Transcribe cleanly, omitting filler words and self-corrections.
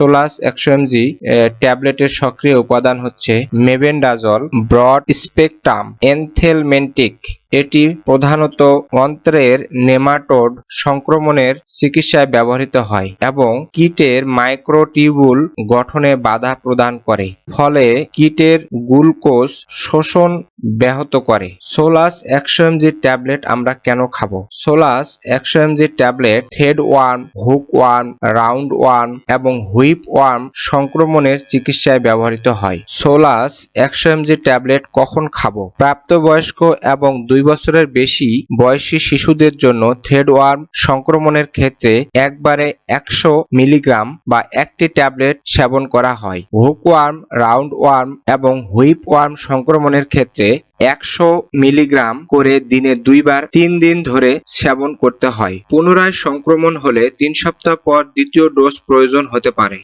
সোলাস 100 mg ট্যাবলেটের সক্রিয় উপাদান হচ্ছে মেবেন্ডাজল ব্রড স্পেকট্রাম এনথেলমেন্টিক। এটি প্রধানত অন্ত্রের নেমাটোড সংক্রমণের চিকিৎসায় ব্যবহৃত হয় এবং কীটের মাইক্রোটিউবুল গঠনে বাধা প্রদান করে, ফলে কীটের গ্লুকোজ শোষণ ব্যাহত করে। সোলাস 100 mg ট্যাবলেট আমরা কেন খাবো? সোলাস 100 mg tablet thread worm, hook worm, round worm এবং হুইপ ওয়ার্ম সংক্রমণের চিকিৎসায় ব্যবহৃত হয়। সোলাস 100 mg ট্যাবলেট কখন খাবো? প্রাপ্তবয়স্ক এবং 2 বছরের বেশি বয়সী শিশুদের জন্য থ্রেড ওয়ার্ম সংক্রমণের ক্ষেত্রে একবারে 100 মিলিগ্রাম বা একটি ট্যাবলেট সেবন করা হয়। হুকওয়ার্ম, রাউন্ড ওয়ার্ম এবং হুইপ ওয়ার্ম সংক্রমণের ক্ষেত্রে 100 মিলিগ্রাম করে দিনে 2 বার 3 দিন ধরে সেবন করতে হয়। পুনরায় সংক্রমণ হলে 3 সপ্তাহ পর দ্বিতীয় ডোজ প্রয়োজন হতে পারে।